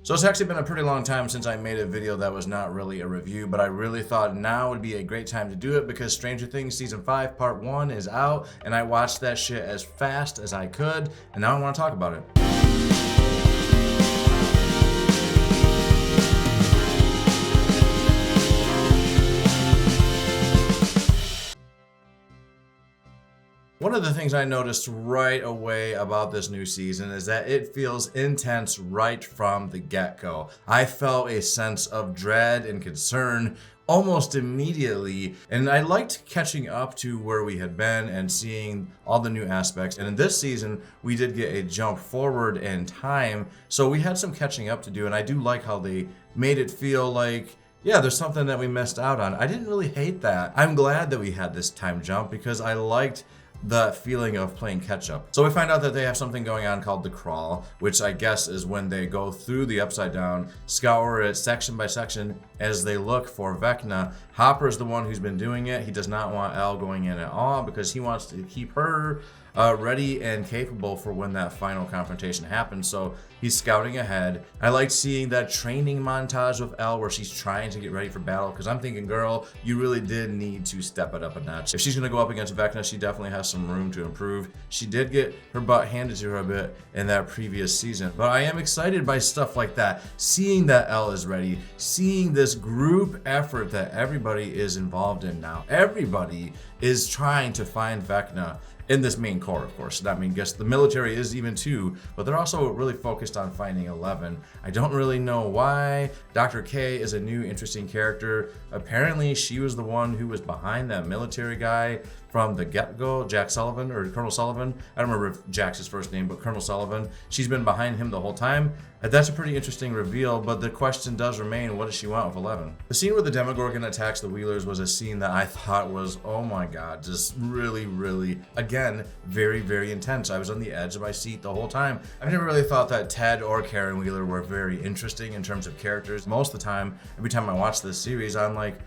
So it's actually been a pretty long time since I made a video that was not really a review, but I really thought now would be a great time to do it because Stranger Things Season 5 Part 1 is out, and I watched that shit as fast as I could, and now I want to talk about it. One of the things I noticed right away about this new season is that it feels intense right from the get-go. I felt a sense of dread and concern almost immediately, and I liked catching up to where we had been and seeing all the new aspects. And in this season, we did get a jump forward in time, so we had some catching up to do, and I do like how they made it feel like, yeah, there's something that we missed out on. I didn't really hate that. I'm glad that we had this time jump because I liked the feeling of playing catch up. So we find out that they have something going on called the crawl, which I guess is when they go through the upside down, scour it section by section as they look for Vecna. Hopper is the one who's been doing it. He does not want Elle going in at all because he wants to keep her ready and capable for when that final confrontation happens. So he's scouting ahead. I like seeing that training montage with Elle where she's trying to get ready for battle, because I'm thinking, girl, you really did need to step it up a notch. If she's going to go up against Vecna, she definitely has some room to improve. She did get her butt handed to her a bit in that previous season, but I am excited by stuff like that. Seeing that Elle is ready, seeing this group effort that everybody is involved in now. Everybody is trying to find Vecna. In this main core, of course. I mean, guess the military is even too, but they're also really focused on finding 11. I don't really know why. Dr. K is a new interesting character. Apparently, she was the one who was behind that military guy from the get-go, Jack Sullivan, or Colonel Sullivan. I don't remember if Jack's his first name, but Colonel Sullivan. She's been behind him the whole time. That's a pretty interesting reveal, but the question does remain, what does she want with 11? The scene where the Demogorgon attacks the Wheelers was a scene that I thought was, oh my god, just really, really, again, very, very intense. I was on the edge of my seat the whole time. I never really thought that Ted or Karen Wheeler were very interesting in terms of characters. Most of the time, every time I watch this series, I'm like,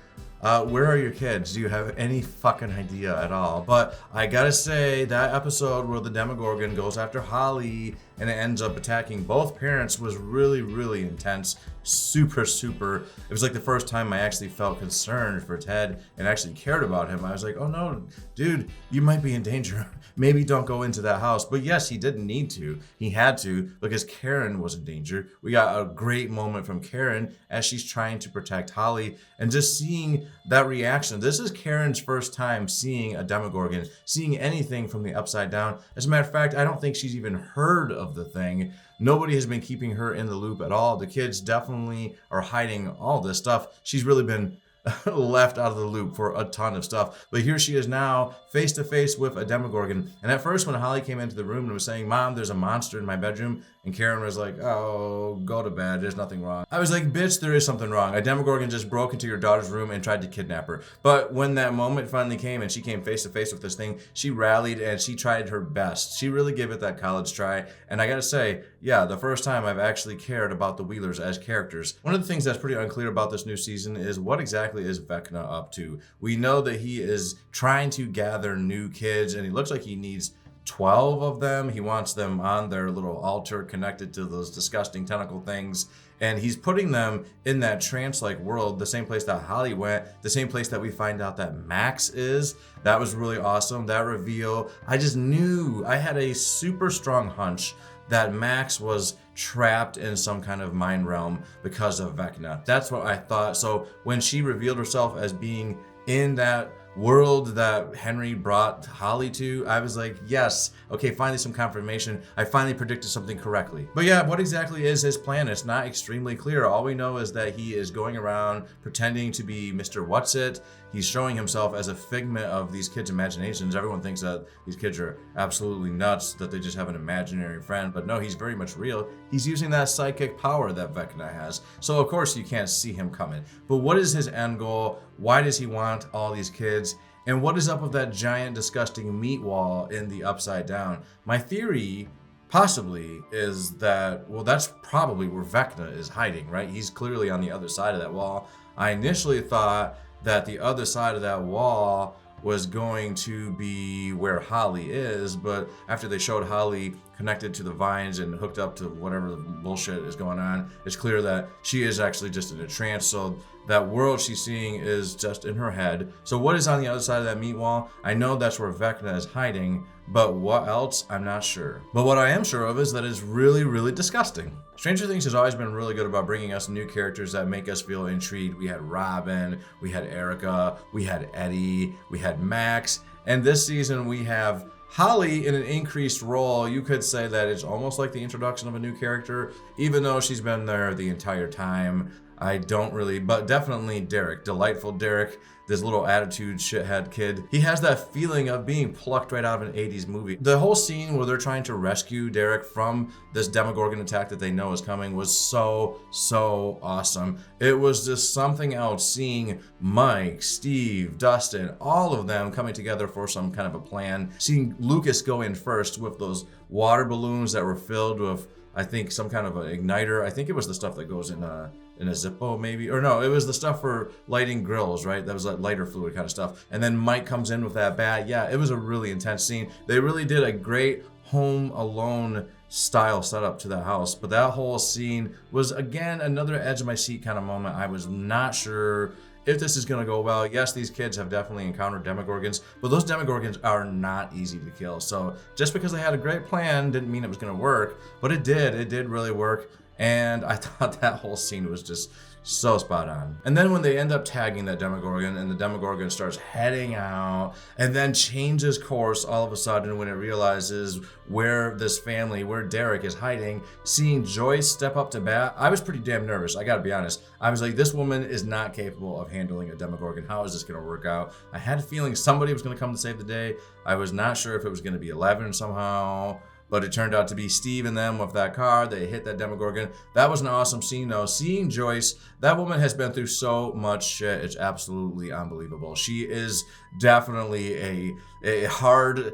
where are your kids? Do you have any fucking idea at all? But I gotta say, that episode where the Demogorgon goes after Holly and it ends up attacking both parents was really, really intense. Super. It was like the first time I actually felt concerned for Ted and actually cared about him. I was like, oh no, dude, you might be in danger. Maybe don't go into that house. But yes, he didn't need to. He had to because Karen was in danger. We got a great moment from Karen as she's trying to protect Holly, and just seeing that reaction. This is Karen's first time seeing a Demogorgon, seeing anything from the upside down. As a matter of fact, I don't think she's even heard of the thing. Nobody has been keeping her in the loop at all. The kids definitely are hiding all this stuff. She's really been left out of the loop for a ton of stuff. But here she is now, face to face with a Demogorgon. And at first when Holly came into the room and was saying, Mom, there's a monster in my bedroom, and Karen was like, oh, go to bed, there's nothing wrong. I was like, bitch, there is something wrong. A Demogorgon just broke into your daughter's room and tried to kidnap her. But when that moment finally came and she came face to face with this thing, she rallied and she tried her best. She really gave it that college try. And I gotta say, yeah, the first time I've actually cared about the Wheelers as characters. One of the things that's pretty unclear about this new season is what exactly is Vecna up to. We know that he is trying to gather new kids, and he looks like he needs 12 of them. He wants them on their little altar connected to those disgusting tentacle things. And he's putting them in that trance-like world, the same place that Holly went, the same place that we find out that Max is. That was really awesome, that reveal. I just knew, I had a super strong hunch that Max was trapped in some kind of mind realm because of Vecna. That's what I thought. So when she revealed herself as being in that world that Henry brought Holly to, I was like, yes, okay, finally some confirmation. I finally predicted something correctly. But yeah, what exactly is his plan? It's not extremely clear. All we know is that he is going around pretending to be Mr. What's-It. He's showing himself as a figment of these kids' imaginations. Everyone thinks that these kids are absolutely nuts, that they just have an imaginary friend, but no, he's very much real. He's using that psychic power that Vecna has. So of course you can't see him coming. But what is his end goal? Why does he want all these kids? And what is up with that giant, disgusting meat wall in the upside down? My theory possibly is that, well, that's probably where Vecna is hiding, right? He's clearly on the other side of that wall. I initially thought that the other side of that wall was going to be where Holly is, but after they showed Holly connected to the vines and hooked up to whatever the bullshit is going on. It's clear that she is actually just in a trance, so that world she's seeing is just in her head. So what is on the other side of that meat wall? I know that's where Vecna is hiding, but what else? I'm not sure. But what I am sure of is that it's really, really disgusting. Stranger Things has always been really good about bringing us new characters that make us feel intrigued. We had Robin, we had Erica, we had Eddie, we had Max, and this season we have Holly in an increased role. You could say that it's almost like the introduction of a new character, even though she's been there the entire time. I don't really, but definitely Derek, delightful Derek, this little attitude shithead kid. He has that feeling of being plucked right out of an 80s movie. The whole scene where they're trying to rescue Derek from this Demogorgon attack that they know is coming was so awesome. It was just something else seeing Mike, Steve, Dustin, all of them coming together for some kind of a plan. Seeing Lucas go in first with those water balloons that were filled with, I think, some kind of an igniter. I think it was the stuff that goes in a Zippo maybe, or no, it was the stuff for lighting grills, right? That was like lighter fluid kind of stuff. And then Mike comes in with that bat. Yeah, it was a really intense scene. They really did a great Home Alone style setup to that house. But that whole scene was, again, another edge of my seat kind of moment. I was not sure if this is going to go well. Yes, these kids have definitely encountered Demogorgons, but those Demogorgons are not easy to kill. So just because they had a great plan didn't mean it was going to work, but it did. It did really work. And I thought that whole scene was just so spot on. And then when they end up tagging that Demogorgon and the Demogorgon starts heading out and then changes course all of a sudden when it realizes where this family, where Derek is hiding, seeing Joyce step up to bat, I was pretty damn nervous. I gotta be honest. I was like, this woman is not capable of handling a Demogorgon. How is this gonna work out? I had a feeling somebody was gonna come to save the day. I was not sure if it was gonna be Eleven somehow, but it turned out to be Steve and them with that car. They hit that Demogorgon. That was an awesome scene though. Seeing Joyce, that woman has been through so much shit. It's absolutely unbelievable. She is definitely a hard,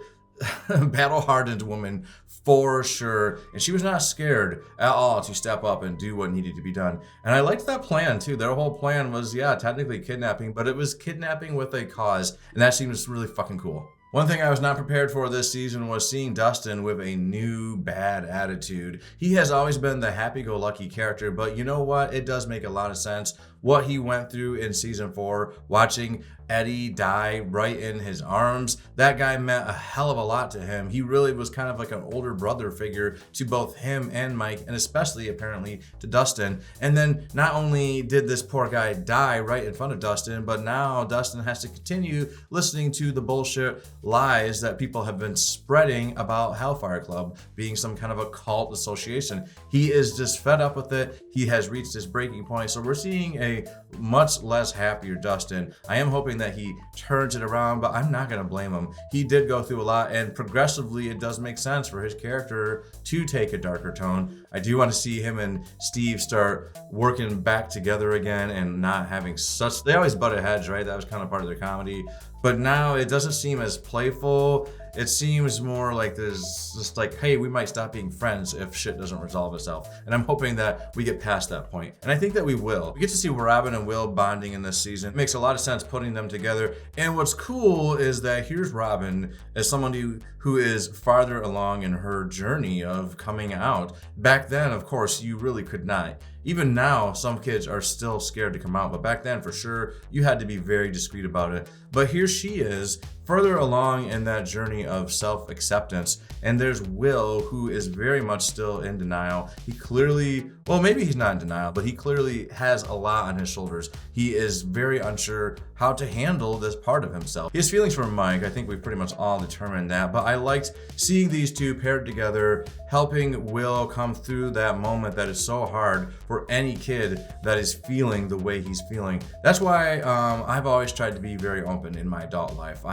battle-hardened woman for sure. And she was not scared at all to step up and do what needed to be done. And I liked that plan too. Their whole plan was, yeah, technically kidnapping, but it was kidnapping with a cause. And that seems really fucking cool. One thing I was not prepared for this season was seeing Dustin with a new bad attitude. He has always been the happy-go-lucky character, but you know what? It does make a lot of sense what he went through in season 4, watching Eddie die right in his arms. That guy meant a hell of a lot to him. He really was kind of like an older brother figure to both him and Mike, and especially apparently to Dustin. And then not only did this poor guy die right in front of Dustin, but now Dustin has to continue listening to the bullshit lies that people have been spreading about Hellfire Club being some kind of a cult association. He is just fed up with it. He has reached his breaking point. So we're seeing a much less happier Dustin. I am hoping that he turns it around, but I'm not going to blame him. He did go through a lot, and progressively it does make sense for his character to take a darker tone. I do want to see him and Steve start working back together again and not having such... They always butted heads, right? That was kind of part of their comedy. But now it doesn't seem as playful. It seems more like there's just like, hey, we might stop being friends if shit doesn't resolve itself. And I'm hoping that we get past that point. And I think that we will. We get to see Robin and Will bonding in this season. It makes a lot of sense putting them together. And what's cool is that here's Robin as someone who is farther along in her journey of coming out. Back then, of course, you really could not. Even now, some kids are still scared to come out, but back then, for sure, you had to be very discreet about it. But here she is, further along in that journey of self-acceptance, and there's Will, who is very much still in denial. He clearly, well, maybe he's not in denial, but he clearly has a lot on his shoulders. He is very unsure how to handle this part of himself. His feelings for Mike, I think we've pretty much all determined that, but I liked seeing these two paired together, helping Will come through that moment that is so hard for any kid that is feeling the way he's feeling. That's why I've always tried to be very open in my adult life.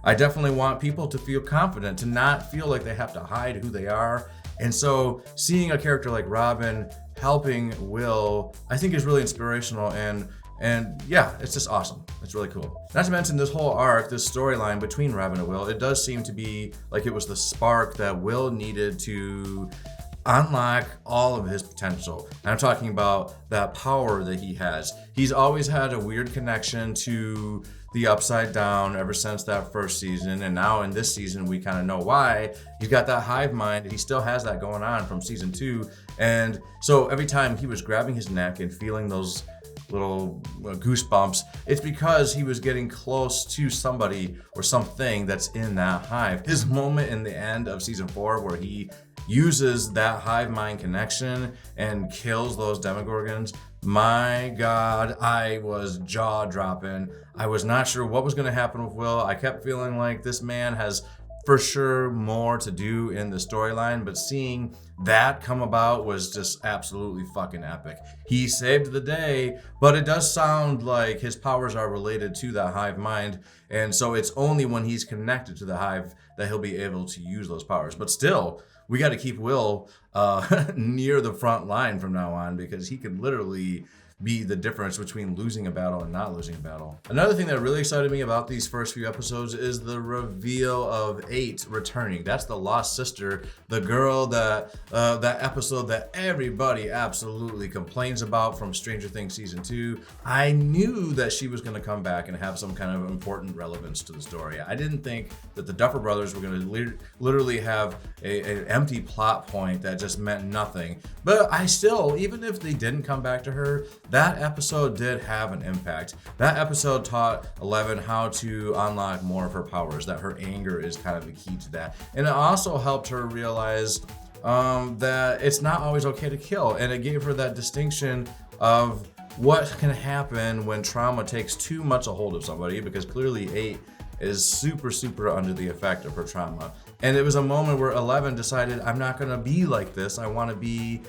I definitely want people to feel confident, to not feel like they have to hide who they are. And so seeing a character like Robin helping Will, I think is really inspirational, and yeah, it's just awesome. It's really cool. Not to mention this whole arc, this storyline between Robin and Will, it does seem to be like it was the spark that Will needed to unlock all of his potential. And I'm talking about that power that he has. He's always had a weird connection to the Upside Down ever since that first season, and now in this season we kind of know why. He's got that hive mind. He still has that going on from season 2, and so every time he was grabbing his neck and feeling those little goosebumps, it's because he was getting close to somebody or something that's in that hive. His moment in the end of season 4 where he uses that hive mind connection and kills those demogorgons, my God, I was jaw dropping. I was not sure what was going to happen with Will. I kept feeling like this man has for sure more to do in the storyline, but seeing that come about was just absolutely fucking epic. He saved the day, but it does sound like his powers are related to that hive mind, and so it's only when he's connected to the hive that he'll be able to use those powers. But still, we got to keep Will near the front line from now on, because he can literally be the difference between losing a battle and not losing a battle. Another thing that really excited me about these first few episodes is the reveal of 8 returning. That's the lost sister, the girl that episode that everybody absolutely complains about from Stranger Things season 2. I knew that she was going to come back and have some kind of important relevance to the story. I didn't think that the Duffer Brothers were going to literally have an empty plot point that just meant nothing. But I still, even if they didn't come back to her, that episode did have an impact. That episode taught Eleven how to unlock more of her powers, that her anger is kind of the key to that. And it also helped her realize that it's not always okay to kill. And it gave her that distinction of what can happen when trauma takes too much a hold of somebody, because clearly 8 is super under the effect of her trauma. And it was a moment where 11 decided, I'm not gonna be like this, I wanna be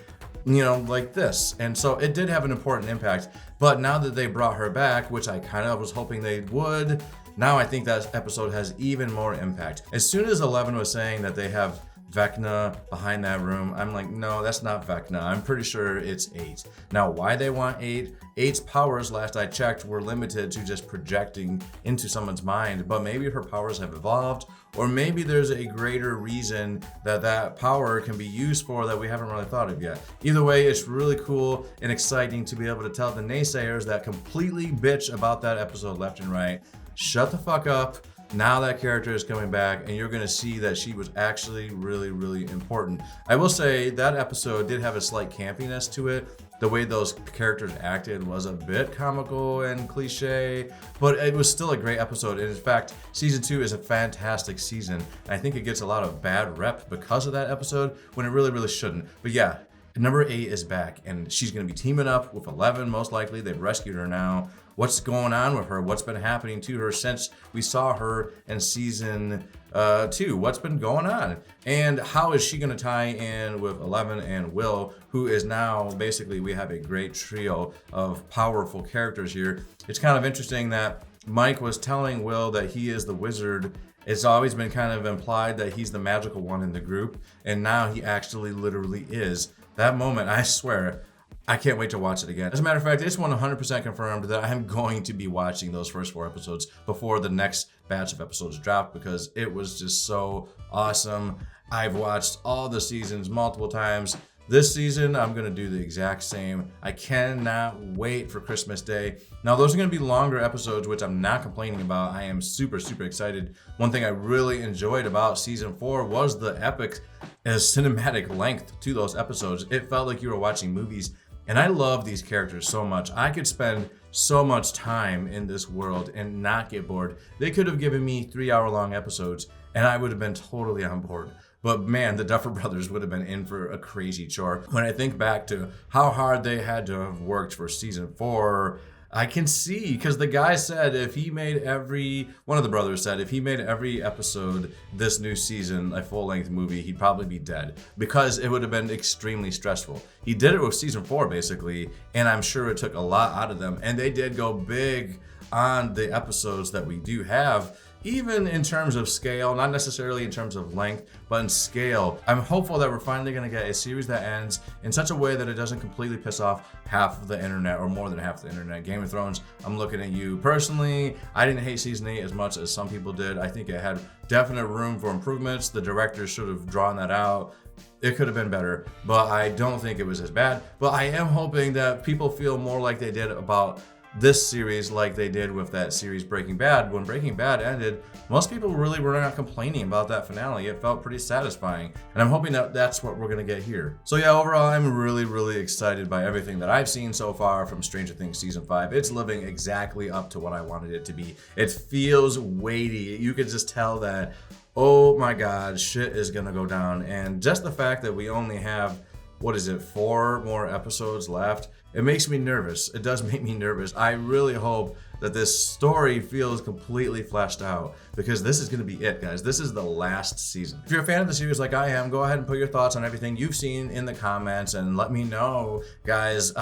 like this. And so it did have an important impact. But now that they brought her back, which I kind of was hoping they would, now I think that episode has even more impact. As soon as 11 was saying that they have Vecna behind that room, I'm like, no, that's not Vecna. I'm pretty sure it's 8. Now, why they want 8? 8's powers, last I checked, were limited to just projecting into someone's mind, but maybe her powers have evolved, or maybe there's a greater reason that power can be used for that we haven't really thought of yet. Either way, it's really cool and exciting to be able to tell the naysayers that completely bitch about that episode left and right, shut the fuck up. Now that character is coming back, and you're going to see that she was actually really important. I will say that episode did have a slight campiness to it. The way those characters acted was a bit comical and cliche, but it was still a great episode. And in fact, season 2 is a fantastic season. And I think it gets a lot of bad rep because of that episode, when it really shouldn't. But yeah, number 8 is back, and she's going to be teaming up with 11, most likely. They've rescued her now. What's going on with her? What's been happening to her since we saw her in season 2? What's been going on? And how is she going to tie in with 11 and Will, who is now basically, we have a great trio of powerful characters here. It's kind of interesting that Mike was telling Will that he is the wizard. It's always been kind of implied that he's the magical one in the group, and now he actually literally is. That moment, I swear, I can't wait to watch it again. As a matter of fact, it's 100% confirmed that I'm going to be watching those first 4 episodes before the next batch of episodes drop, because it was just so awesome. I've watched all the seasons multiple times. This season, I'm going to do the exact same. I cannot wait for Christmas Day. Now, those are going to be longer episodes, which I'm not complaining about. I am super excited. One thing I really enjoyed about season 4 was the epic cinematic length to those episodes. It felt like you were watching movies, and I love these characters so much. I could spend so much time in this world and not get bored. They could have given me 3-hour-long episodes, and I would have been totally on board. But man, the Duffer Brothers would have been in for a crazy chore. When I think back to how hard they had to have worked for season 4, I can see, because the guy said one of the brothers said if he made every episode this new season a full-length movie, he'd probably be dead, because it would have been extremely stressful. He did it with season 4 basically, and I'm sure it took a lot out of them, and they did go big on the episodes that we do have, even in terms of scale, not necessarily in terms of length, but in scale. I'm hopeful that we're finally going to get a series that ends in such a way that it doesn't completely piss off half of the internet, or more than half of the internet. Game of Thrones, I'm looking at you personally. I didn't hate season 8 as much as some people did. I think it had definite room for improvements. The directors should have drawn that out It could have been better, but I don't think it was as bad. But I am hoping that people feel more like they did about this series like they did with that series Breaking Bad. When Breaking Bad ended, most people really were not complaining about that finale. It felt pretty satisfying, and I'm hoping that that's what we're gonna get here. So yeah, overall, I'm really excited by everything that I've seen so far from Stranger Things Season 5. It's living exactly up to what I wanted it to be. It feels weighty. You could just tell that, oh my God, shit is gonna go down. And just the fact that we only have, 4 more episodes left, it makes me nervous. It does make me nervous. I really hope that this story feels completely fleshed out, because this is gonna be it, guys. This is the last season. If you're a fan of the series like I am, go ahead and put your thoughts on everything you've seen in the comments and let me know, guys.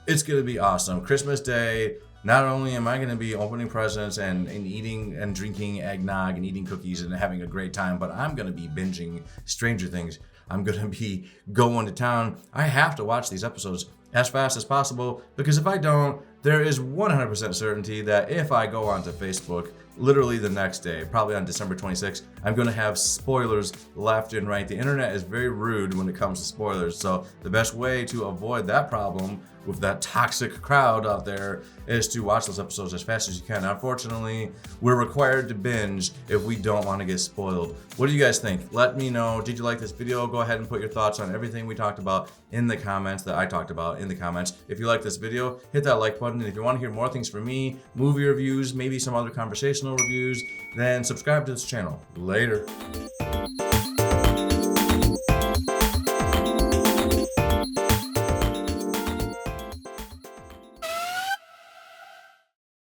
It's gonna be awesome. Christmas Day, not only am I going to be opening presents and eating and drinking eggnog and eating cookies and having a great time, but I'm going to be binging Stranger Things. I'm going to be going to town. I have to watch these episodes as fast as possible, because if I don't, there is 100% certainty that if I go onto Facebook, literally the next day, probably on December 26th, I'm going to have spoilers left and right. The internet is very rude when it comes to spoilers, so the best way to avoid that problem with that toxic crowd out there is to watch those episodes as fast as you can. Unfortunately, we're required to binge if we don't want to get spoiled. What do you guys think? Let me know. Did you like this video? Go ahead and put your thoughts on everything we talked about in the comments, that I talked about in the comments. If you like this video, hit that like button. And if you want to hear more things from me, movie reviews, maybe some other conversational reviews, then subscribe to this channel. Later.